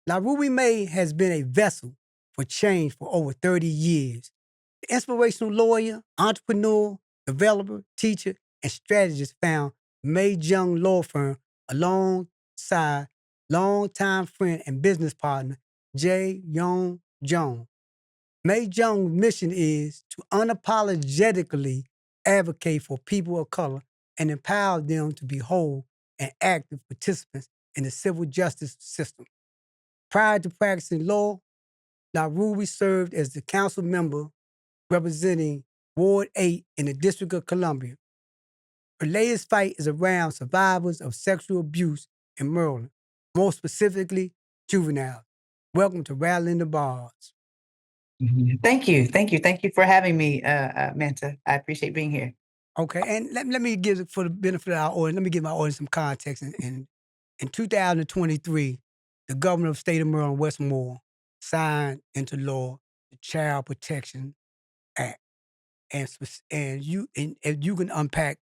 LaRuby May has been a vessel for change for over 30 years. The inspirational lawyer, entrepreneur, developer, teacher, and strategist found May Jung Law Firm alongside longtime friend and business partner Jae Young Jung. May Jung's mission is to unapologetically advocate for people of color and empower them to be whole and active participants in the civil justice system. Prior to practicing law, LaRuby served as the council member representing Ward 8 in the District of Columbia. Her latest fight is around survivors of sexual abuse in Maryland, more specifically, juveniles. Welcome to Rattling the Bars. Thank you. Thank you. Thank you for having me, Manta. I appreciate being here. Okay, and let me give, for the benefit of our audience, let me give my audience some context. In 2023, the governor of the state of Maryland, Wes Moore, signed into law the Child Protection Act. And you can unpack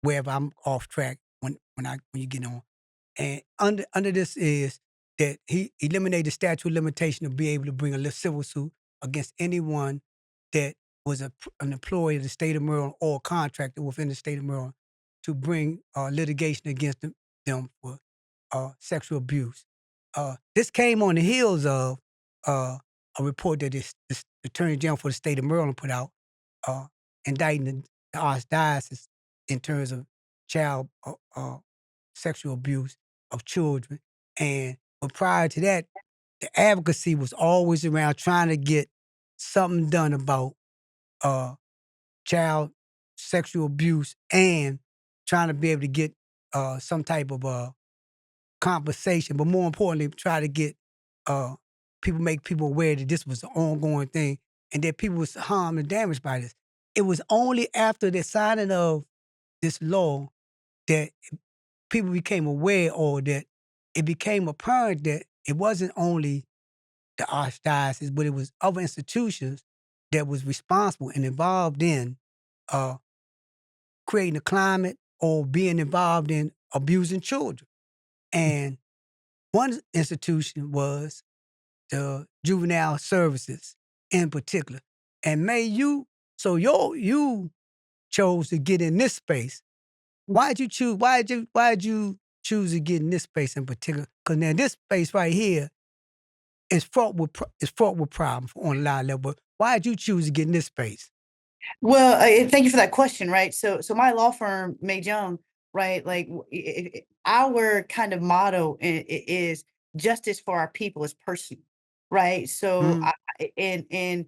wherever I'm off track when you get on. And under this is that he eliminated the statute of limitation to be able to bring a civil suit against anyone that was an employee of the state of Maryland or a contractor within the state of Maryland to bring litigation against them for sexual abuse. This came on the heels of a report that this Attorney General for the state of Maryland put out indicting the archdiocese in terms of child sexual abuse of children. But prior to that, the advocacy was always around trying to get something done about child sexual abuse and trying to be able to get some type of compensation, but more importantly, try to get make people aware that this was an ongoing thing and that people was harmed and damaged by this. It was only after the signing of this law that people became aware, or that it became apparent that it wasn't only the archdiocese, but it was other institutions that was responsible and involved in creating a climate or being involved in abusing children. And one institution was the juvenile services in particular. And you chose to get in this space. Why'd you choose to get in this space in particular? Because now this space right here is fraught with problems on a lot of levels. But why'd you choose to get in this space? Well, thank you for that question. Right. So my law firm, May Jung, right, like our kind of motto is justice for our people is personal. Right. So and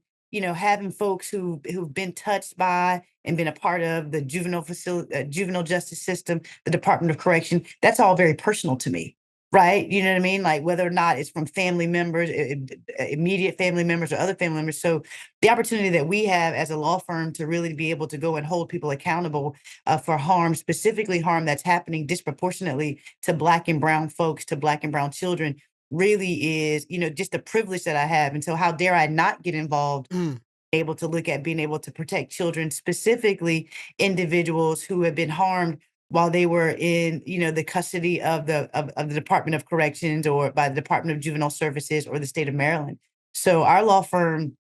having folks who've been touched by and been a part of the juvenile justice system, the Department of Correction, that's all very personal to me. Right. You know what I mean? Like whether or not it's from family members, immediate family members or other family members. So the opportunity that we have as a law firm to really be able to go and hold people accountable for harm, specifically harm that's happening disproportionately to Black and brown folks, to Black and brown children, really is, just a privilege that I have. And so how dare I not get involved, able to look at being able to protect children, specifically individuals who have been harmed while they were in, the custody of the Department of Corrections or by the Department of Juvenile Services or the state of Maryland. So our law firm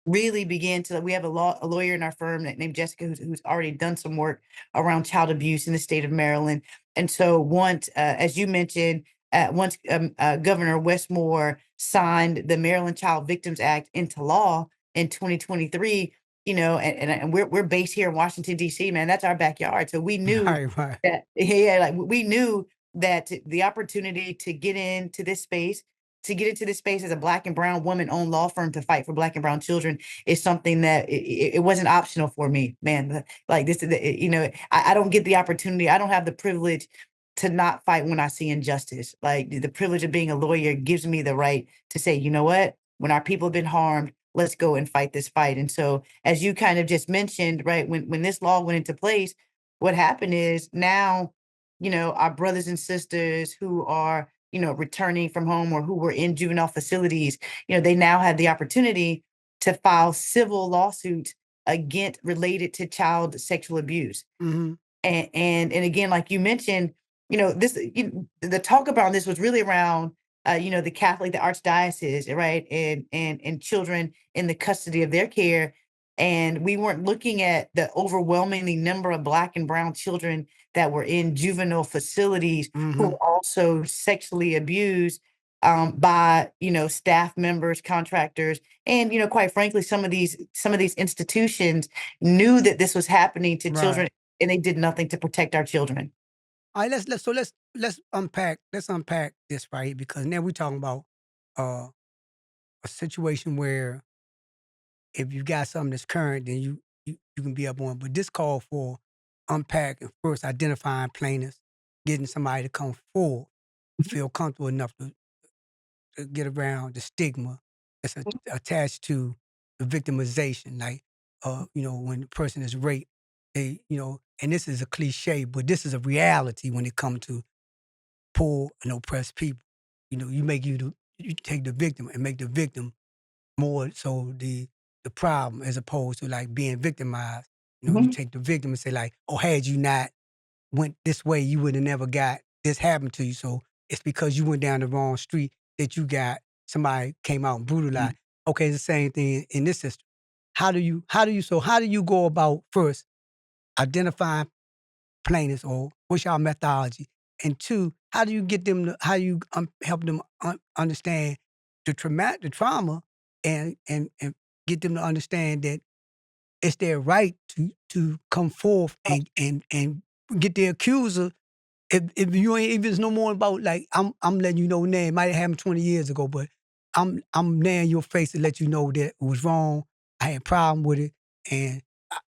really we have a lawyer in our firm named Jessica who's already done some work around child abuse in the state of Maryland. And so once, as you mentioned, once Governor Wes Moore signed the Maryland Child Victims Act into law in 2023, and we're based here in Washington, D.C., man, that's our backyard. So we knew that, we knew that the opportunity to get into this space as a Black and brown woman-owned law firm to fight for Black and brown children is something that it wasn't optional for me, man. Like this, I don't get the opportunity. I don't have the privilege to not fight when I see injustice. Like the privilege of being a lawyer gives me the right to say, you know what, when our people have been harmed, let's go and fight this fight. And so, as you kind of just mentioned, right, when this law went into place, what happened is now, our brothers and sisters who are, returning from home or who were in juvenile facilities, they now have the opportunity to file civil lawsuits related to child sexual abuse. And again, like you mentioned, this the talk about this was really around the Catholic, the archdiocese, right, and children in the custody of their care, and we weren't looking at the overwhelmingly number of Black and brown children that were in juvenile facilities who Mhm. were also sexually abused by staff members, contractors, and quite frankly, some of these institutions knew that this was happening to Right. children and they did nothing to protect our children. Alright, let's unpack this right here because now we're talking about, uh, a situation where if you got something that's current, then you can be up on. But this call for unpacking first, identifying plaintiffs, getting somebody to come forward, Mhm, feel comfortable enough to get around the stigma that's mhm, attached to the victimization. Like, when the person is raped, and this is a cliche, but this is a reality when it comes to poor and oppressed people. You take the victim and make the victim more so the problem as opposed to like being victimized. You mhm, take the victim and say like, "Oh, had you not went this way, you would have never got this happened to you. So it's because you went down the wrong street that you got somebody came out and mhm. brutalized." Okay, it's the same thing in this system. How do you go about first identifying plaintiffs or what's your methodology? And two, how do you get them to how you help them understand the trauma and get them to understand that it's their right to come forth and get the accuser if you ain't if it's no more about like I'm letting you know now, it might have happened 20 years ago, but I'm now in your face to let you know that it was wrong. I had a problem with it, and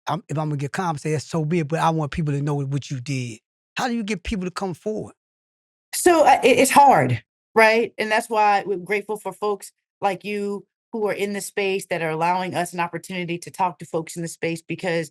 if I'm gonna get compensated, so be it. But I want people to know what you did. How do you get people to come forward? So it's hard, right? And that's why we're grateful for folks like you who are in the space that are allowing us an opportunity to talk to folks in the space because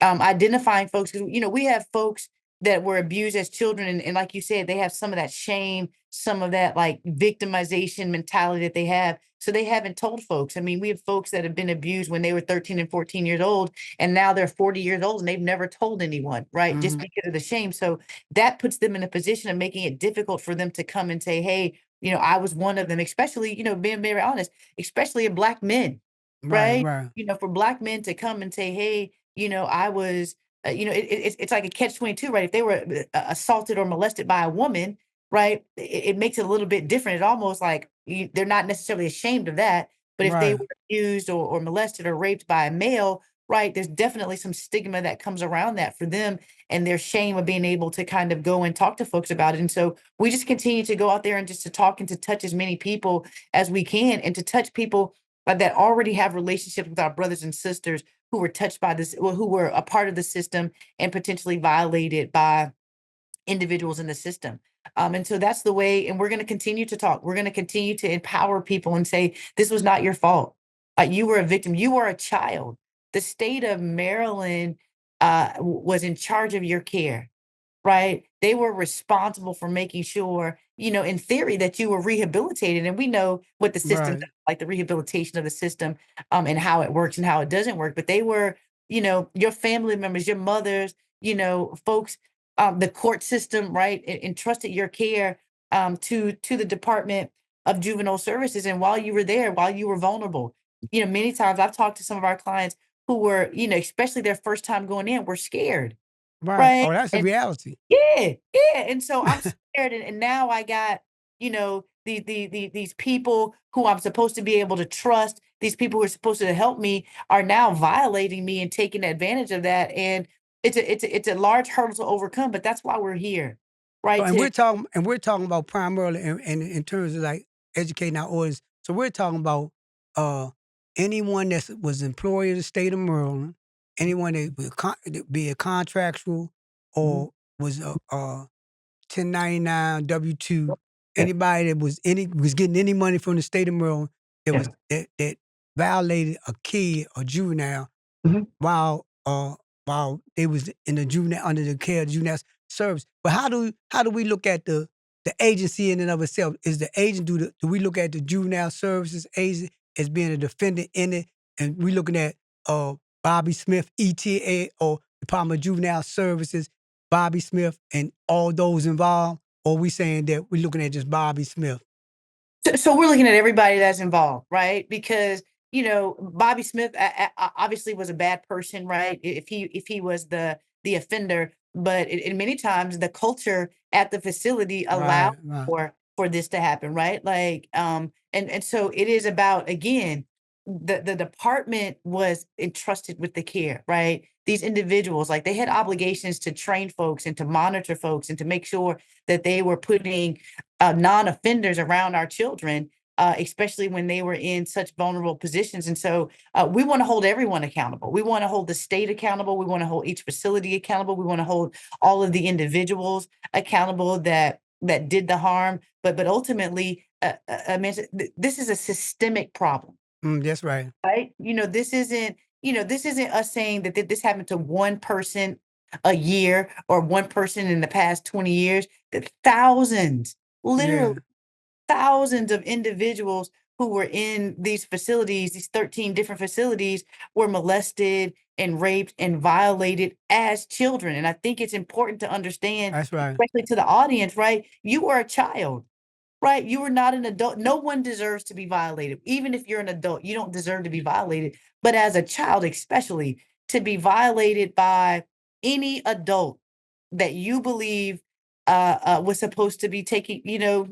identifying folks, because we have folks that were abused as children, and like you said, they have some of that shame, some of that like victimization mentality that they have. So they haven't told folks. I mean, we have folks that have been abused when they were 13 and 14 years old, and now they're 40 years old and they've never told anyone, right? Just Mhm. because of the shame. So that puts them in a position of making it difficult for them to come and say, "Hey, I was one of them," especially, being very honest, especially in Black men, Right, right? right, For Black men to come and say, "Hey, I was," it's like a catch-22, right? If they were assaulted or molested by a woman, right, it makes it a little bit different. It almost like they're not necessarily ashamed of that, but if they right, were abused or molested or raped by a male, right, there's definitely some stigma that comes around that for them and their shame of being able to kind of go and talk to folks about it. And so we just continue to go out there and just to talk and to touch as many people as we can and to touch people that already have relationships with our brothers and sisters who were touched by this, well, who were a part of the system and potentially violated by individuals in the system. And so that's the way, and we're going to continue to talk. We're going to continue to empower people and say, this was not your fault. You were a victim. You were a child. The state of Maryland was in charge of your care, right? They were responsible for making sure, in theory, that you were rehabilitated. And we know what the system does, right, like the rehabilitation of the system and how it works and how it doesn't work. But they were, your family members, your mothers, folks, the court system, right, entrusted your care to the Department of Juvenile Services. And while you were there, while you were vulnerable, many times I've talked to some of our clients who were, especially their first time going in, were scared, right. right? Oh, that's a reality. Yeah, yeah, and so I'm scared, and now I got, these people who I'm supposed to be able to trust, these people who are supposed to help me are now violating me and taking advantage of that, and it's a large hurdle to overcome, but that's why we're here, So, right? and To we're talking about primarily in terms of like educating our audience. So we're talking about uh, anyone that was employed of the state of Maryland, anyone that be a contractual Mhm. or was a 1099 W-2, Yeah, anybody that was getting any money from the state of Maryland yeah. that violated a kid or juvenile Mhm. while while they was in the juvenile under the care of the juvenile service. But how do we look at the agency in and of itself? Is the agent do we look at the juvenile services agent as being a defendant in it, and we looking at uh Bobby Smith ETA or Department of Juvenile Services? Bobby Smith and all those involved, or we saying that we're looking at just Bobby Smith? So we're looking at everybody that's involved, right? Because Bobby Smith obviously was a bad person, right? If he was the offender, but many times the culture at the facility allowed Right, right. for this to happen, right? Like, and so it is about, again, the department was entrusted with the care, right? These individuals, like, they had obligations to train folks and to monitor folks and to make sure that they were putting non-offenders around our children, especially when they were in such vulnerable positions. And so we want to hold everyone accountable. We want to hold the state accountable. We want to hold each facility accountable. We want to hold all of the individuals accountable that did the harm. But ultimately, I mean, this is a systemic problem, That's right. right? This isn't us saying that this happened to one person a year or one person in the past 20 years. That thousands, literally Yeah, thousands of individuals who were in these facilities, these 13 different facilities, were molested and raped and violated as children. And I think it's important to understand, that's right. especially to the audience, right? You were a child, right? You were not an adult. No one deserves to be violated. Even if you're an adult, you don't deserve to be violated. But as a child, especially, to be violated by any adult that you believe was supposed to be taking,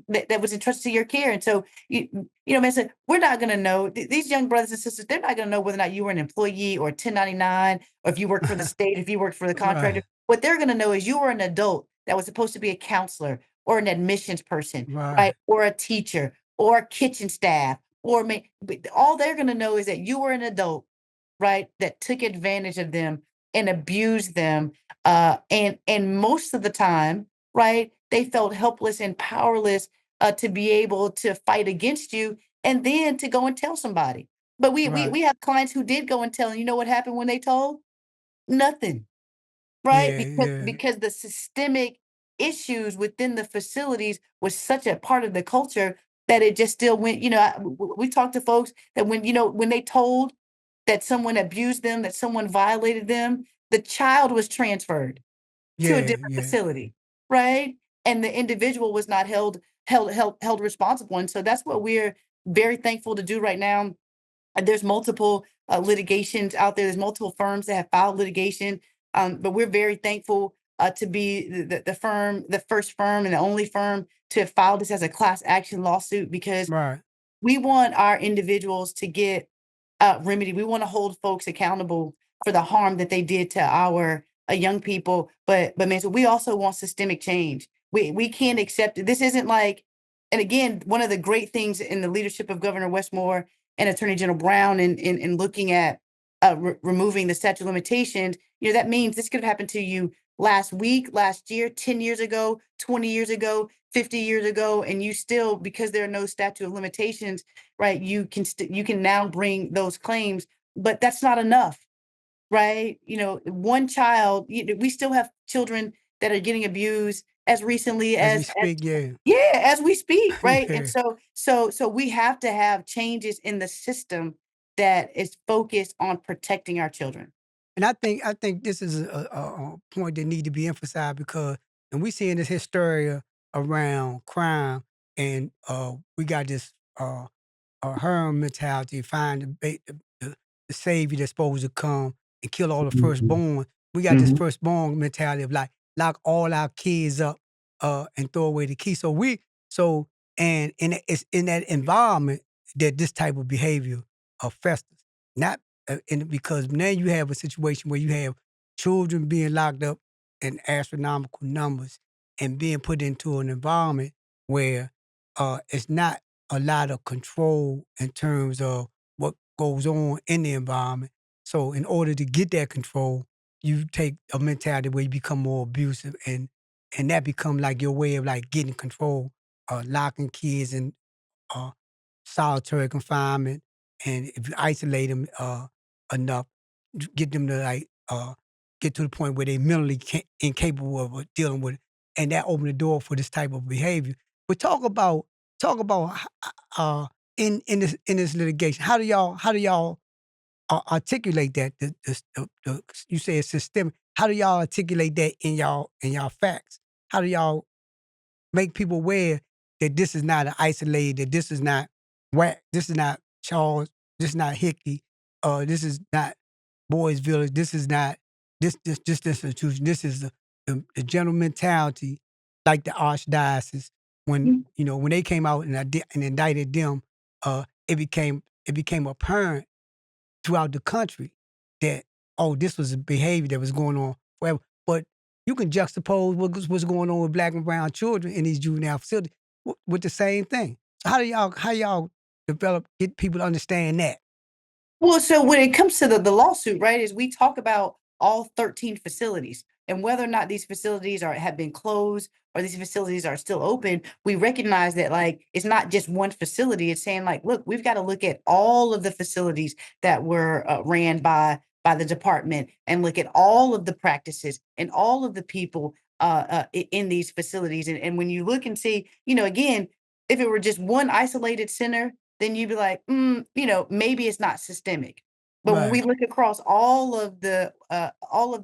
that was entrusted to your care. And so, man, so we're not going to know, these young brothers and sisters, they're not going to know whether or not you were an employee or 1099, or if you work for the state, if you work for the contractor. Right, What they're going to know is you were an adult that was supposed to be a counselor or an admissions person, right? right, Or a teacher or kitchen staff, but all they're going to know is that you were an adult, right? That took advantage of them and abused them. And most of the time, right, they felt helpless and powerless to be able to fight against you and then to go and tell somebody. But we we right. we have clients who did go and tell, and you know what happened when they told? Nothing. Right? Yeah, Because yeah, the systemic issues within the facilities was such a part of the culture that it just still went, we talked to folks that when they told that someone abused them, that someone violated them, the child was transferred to a yeah, different yeah. facility, right? And the individual was not held responsible. And so that's what we're very thankful to do right now. There's multiple litigations out there. There's multiple firms that have filed litigation, but we're very thankful to be the firm, the first firm, and the only firm to have filed this as a class action lawsuit, because Right, we want our individuals to get remedy. We want to hold folks accountable for the harm that they did to our young people. But man, so we also want systemic change. We can't accept it. This isn't like, and again, one of the great things in the leadership of Governor Westmore and Attorney General Brown in looking at removing the statute of limitations, that means this could have happened to you last week, last year, 10 years ago, 20 years ago, 50 years ago, and you still, because there are no statute of limitations, right? You can now bring those claims, but that's not enough, right? One child, we still have children that are getting abused as recently as we as speak, yeah. yeah, as we speak, right? And Yeah, so we have to have changes in the system that is focused on protecting our children. and I think this is a point that need to be emphasized because and we seeing this hysteria around crime, and, we got this, a herd mentality, find the savior that's supposed to come and kill all the Mhm. firstborn. We got this Mhm. firstborn mentality of like lock all our kids up and throw away the key. So and it's in that environment that this type of behavior festers. Not and because now you have a situation where you have children being locked up in astronomical numbers and being put into an environment where it's not a lot of control in terms of what goes on in the environment. So in order to get that control, you take a mentality where you become more abusive and that become like your way of like getting control, locking kids in uh, solitary confinement, and if you isolate them enough, get them to like get to the point where they mentally incapable of dealing with it, and that open the door for this type of behavior. But talk about in this litigation. How do y'all articulate that? You say it's systemic. how do y'all articulate that in y'all facts? How do y'all make people aware that this is not an isolated, that this is not Whack, this is not Charles, this is not Hickey, this is not Boys Village, this is not this institution. This is the general mentality, like the archdiocese when Mm. when they came out and indicted them, it became apparent throughout the country that, oh, this was a behavior that was going on forever. But you can juxtapose what's going on with black and brown children in these juvenile facilities with the same thing. So how y'all get people to understand that? Well, so when it comes to the lawsuit, right, is we talk about all 13 facilities and whether or not these facilities have been closed or these facilities are still open, we recognize that like it's not just one facility. It's saying like, look, we've got to look at all of the facilities that were ran by the department and look at all of the practices and all of the people in these facilities. And when you look and see, again, if it were just one isolated center, then you'd be like, maybe it's not systemic. But when we Right. look across all of the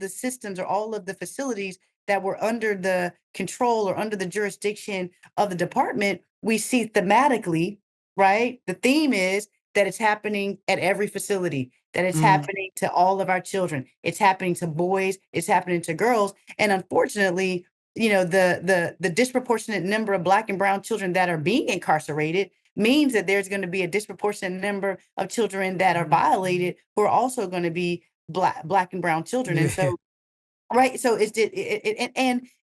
systems or all of the facilities that were under the control or under the jurisdiction of the department, we see thematically, right? The theme is that it's happening at every facility, that it's Mhm. happening to all of our children. It's happening to boys, it's happening to girls. And unfortunately, the disproportionate number of black and brown children that are being incarcerated means that there's going to be a disproportionate number of children that are violated who are also going to be black and brown children. And Yeah. so, right, so it's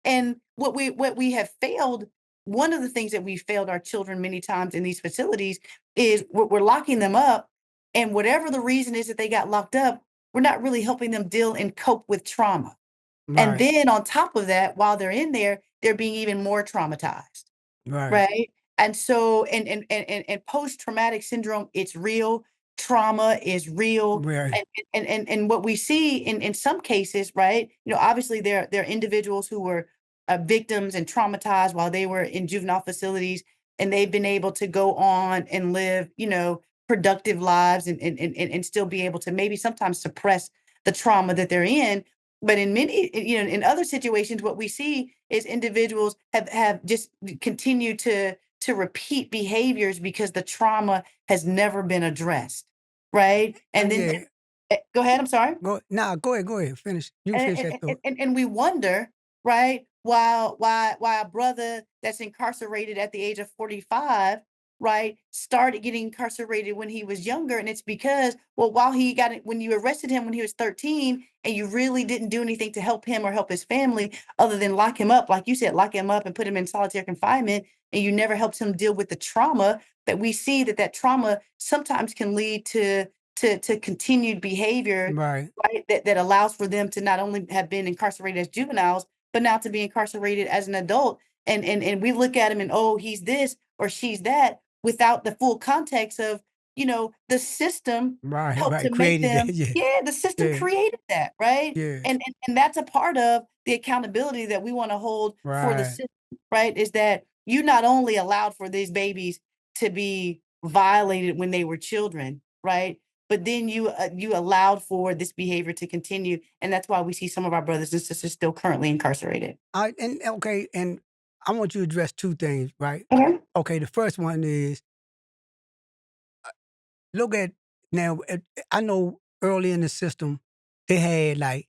and what we have failed. One of the things that we failed our children many times in these facilities is we're locking them up, and whatever the reason is that they got locked up, we're not really helping them deal and cope with trauma. And Right. then on top of that, while they're in there, they're being even more traumatized. Right. Right? And so and post-traumatic syndrome, it's real, trauma is real, Right. and what we see in some cases, right, obviously there are individuals who were, victims and traumatized while they were in juvenile facilities, and they've been able to go on and live, productive lives and still be able to maybe sometimes suppress the trauma that they're in. But in many, in other situations, what we see is individuals have just continued to repeat behaviors because the trauma has never been addressed, right? And then Yeah. go ahead. I'm sorry. Go ahead. Finish. You can finish that thought. And we wonder, right, why a brother that's incarcerated at the age of 45, right, started getting incarcerated when he was younger. And it's because, well, while he got it, when you arrested him when he was 13, and you really didn't do anything to help him or help his family other than lock him up, like you said, lock him up and put him in solitary confinement, and you never helped him deal with the trauma that we see that trauma sometimes can lead to continued behavior, Right. right? That allows for them to not only have been incarcerated as juveniles, but now to be incarcerated as an adult. And we look at him and, oh, he's this or she's that, without the full context of, the system Right. helped Right. to make Created that. them, Yeah. yeah, the system Yeah. created that, right? Yeah. And that's a part of the accountability that we want to hold for the Right. system, right? Is that you not only allowed for these babies to be violated when they were children, right? But then you allowed for this behavior to continue, and that's why we see some of our brothers and sisters still currently incarcerated. And I want you to address two things, right? Okay. Okay, the first one is look at now. I know early in the system they had like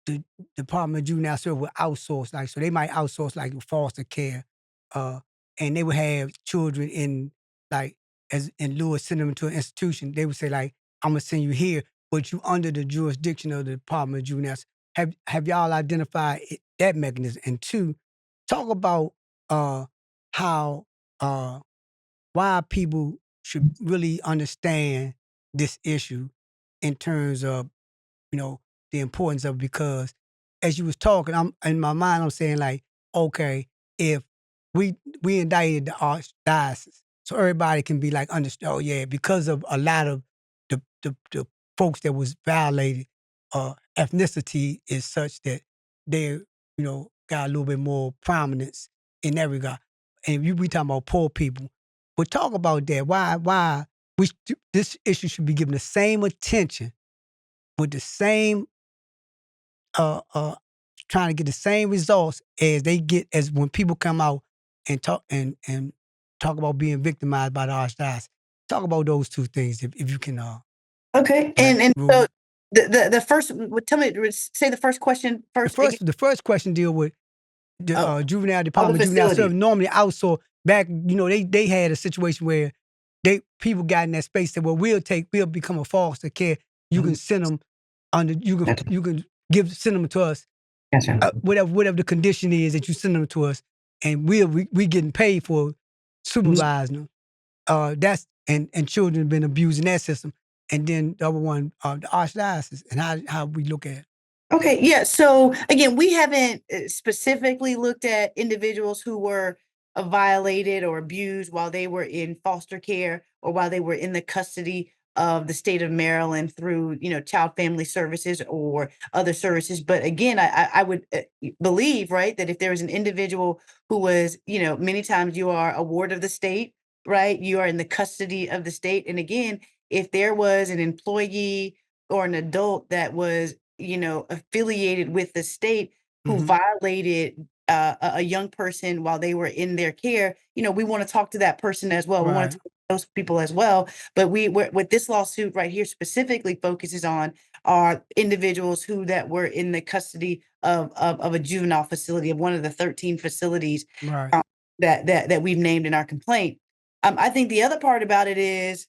the Department of Juvenile Service would outsource, like so they might outsource like foster care, uh, and they would have children in like as in lieu of sending them to an institution. They would say like, "I'm gonna send you here, but you under the jurisdiction of the Department of Juvenile." Have y'all identified that mechanism? And two, talk about how why people should really understand this issue in terms of you know, the importance of it because as you was talking, I'm in my mind, I'm saying like, okay, if we indicted the archdiocese, so everybody can be like, understand, oh yeah, because of a lot of the folks that was violated, ethnicity is such that they, got a little bit more prominence in that regard. And we talking about poor people, but talk about that. Why this issue should be given the same attention with the same uh, uh, trying to get the same results as they get as when people come out and talk about being victimized by the archdiocese. Talk about those two things if you can, Okay, and so Ruby. the first tell me say the first question The first again. first question deal with the Oh, juvenile the department, juvenile facilities. service normally outsource back. They had a situation where people got in that space that well we'll become a foster care. You can Mhm. send them under Gotcha, you can send them to us gotcha. whatever the condition is that you send them to us, and we getting paid for Mhm. supervising them. That's and children been abused in that system. And then the other one, the archdiocese, and how we look at it. Okay, yeah. So again, we haven't specifically looked at individuals who were violated or abused while they were in foster care or while they were in the custody of the state of Maryland through, child family services or other services. But again, I would believe, right, that if there was an individual who was, many times you are a ward of the state, right, you are in the custody of the state. And again, if there was an employee or an adult that was affiliated with the state who Hmm. violated a young person while they were in their care, we want to talk to that person as well. We want to Right. talk to those people as well. But what this lawsuit right here specifically focuses on are individuals who that were in the custody of a juvenile facility, of one of the 13 facilities Right. um, that we've named in our complaint. I think the other part about it is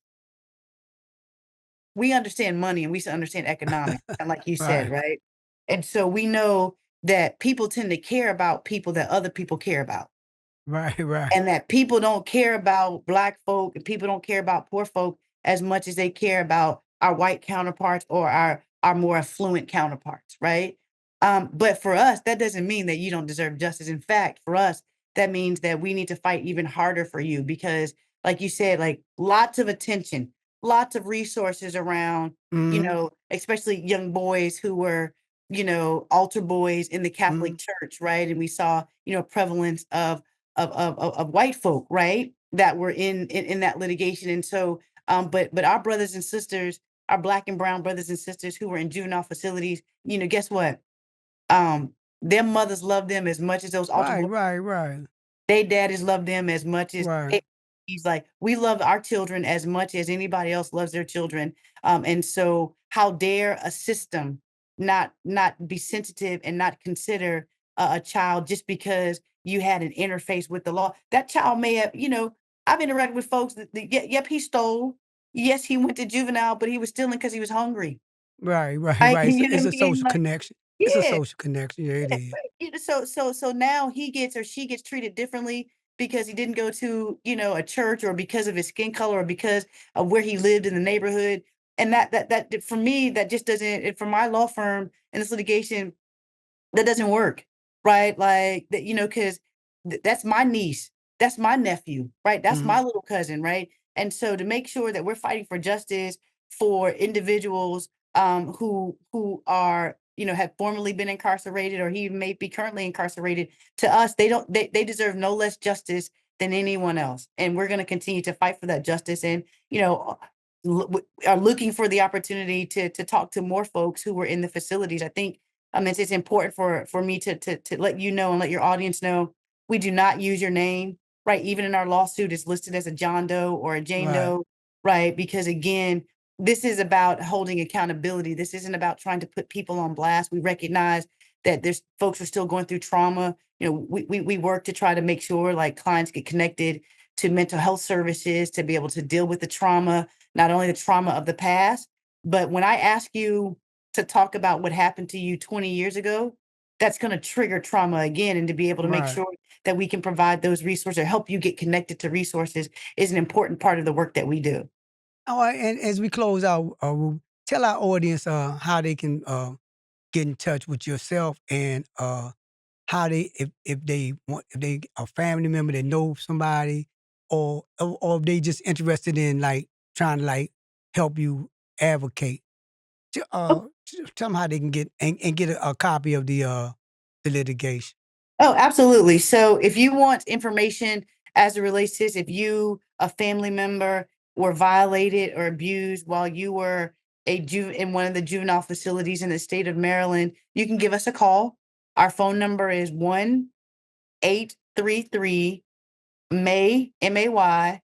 we understand money and we understand economics, and like you said, Right. right? And so we know that people tend to care about people that other people care about, Right. Right. and that people don't care about black folk and people don't care about poor folk as much as they care about our white counterparts or our more affluent counterparts, right? But for us, that doesn't mean that you don't deserve justice. In fact, for us, that means that we need to fight even harder for you because, like you said, like lots of attention, lots of resources around, Hmm. especially young boys who were, altar boys in the Hmm. Catholic Church, right? And we saw, prevalence of white folk, right, that were in that litigation. And so, but our brothers and sisters, our black and brown brothers and sisters who were in juvenile facilities, guess what? Their mothers love them as much as those altar Right. boys. Right. Right. They daddies love them as much as Right. they he's like, "We love our children as much as anybody else loves their children." And so how dare a system not be sensitive and not consider a child just because you had an interface with the law. That child may have, I've interacted with folks that yep, he stole. Yes, he went to juvenile, but he was stealing because he was hungry. Right. Right. Right? Right. You know It's what a I mean? social Like, connection. It's a yeah. social connection. Yeah, it Yeah, is. right, so now he gets or she gets treated differently because he didn't go to, a church or because of his skin color or because of where he lived in the neighborhood. And that for me, that just doesn't for my law firm in this litigation, that doesn't work, right? Like that, because that's my niece, that's my nephew, right? That's Hmm. my little cousin, right? And so to make sure that we're fighting for justice for individuals who are have formerly been incarcerated or he may be currently incarcerated, to us they deserve no less justice than anyone else, and we're going to continue to fight for that justice. And are looking for the opportunity to talk to more folks who were in the facilities. I think it's important for me to let you know and let your audience know we do not use your name, right? Even in our lawsuit, it's listed as a John Doe or a Jane Right. Doe, right? Because again, this is about holding accountability. This isn't about trying to put people on blast. We recognize that there's folks who are still going through trauma. We work to try to make sure like clients get connected to mental health services to be able to deal with the trauma, not only the trauma of the past, but when I ask you to talk about what happened to you 20 years ago, that's going to trigger trauma again. And to be able to make Right. sure that we can provide those resources or help you get connected to resources is an important part of the work that we do. All right. And as we close out, tell our audience how they can get in touch with yourself and how they if they want if they a family member that know somebody or if they just interested in like trying to like help you advocate. Tell them how they can get and get a copy of the litigation. Oh, absolutely. So if you want information as it relates to this, if you, a family member, were violated or abused while you were in one of the juvenile facilities in the state of Maryland, you can give us a call. Our phone number is 1-833 May Jung,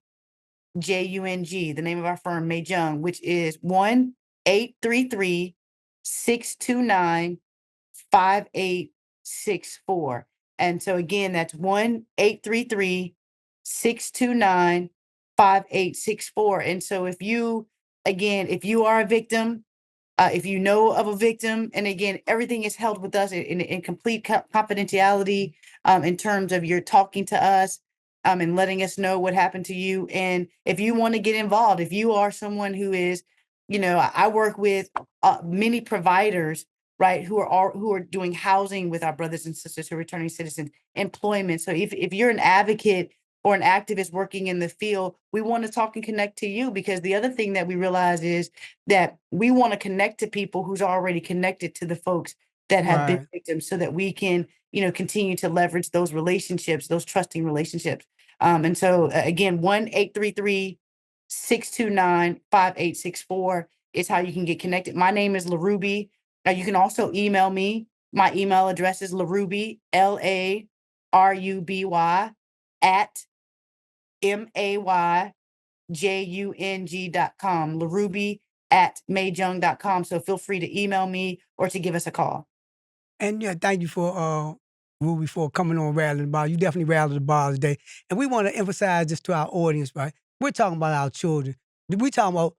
the name of our firm, May Jung, which is 1-833-629-5864. And so again, that's 1-833-629-5864. And so if you are a victim, if you know of a victim, and again, everything is held with us in complete confidentiality, in terms of you're talking to us, and letting us know what happened to you. And if you want to get involved, if you are someone who is, I work with many providers, right, who are doing housing with our brothers and sisters who are returning citizens, employment. So if you're an advocate or an activist working in the field, we want to talk and connect to you, because the other thing that we realize is that we want to connect to people who's already connected to the folks that have been Right. victims, so that we can, continue to leverage those relationships, those trusting relationships. And so again, 1-833-629-5864 is how you can get connected. My name is LaRuby. You can also email me. My email address is LaRuby, LARUBY at MAYJUNG.com, LaRuby at mayjung.com. So feel free to email me or to give us a call. And yeah, thank you for Ruby, for coming on Rattling the Bars. You definitely rattled the bars today. And we want to emphasize this to our audience, right? We're talking about our children. We're talking about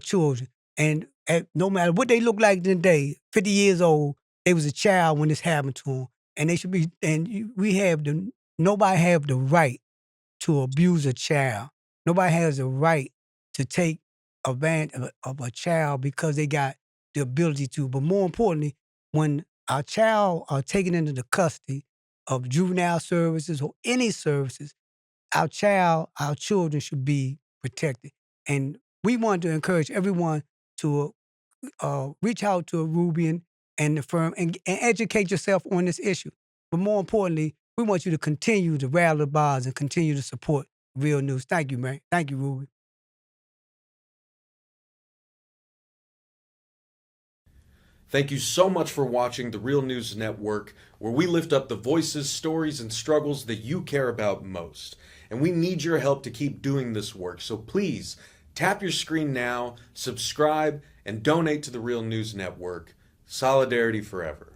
children. And no matter what they look like today, 50 years old, they was a child when this happened to them. And they should be, nobody have the right to abuse a child. Nobody has a right to take advantage of a child because they got the ability to. But more importantly, when our child are taken into the custody of juvenile services or any services, our children should be protected. And we want to encourage everyone to reach out to a Rubian and the firm and educate yourself on this issue. But more importantly, we want you to continue to rattle the bars and continue to support real news. Thank you, man. Thank you, Ruby. Thank you so much for watching the Real News Network, where we lift up the voices, stories, and struggles that you care about most. And we need your help to keep doing this work. So please tap your screen now, subscribe, and donate to the Real News Network. Solidarity forever.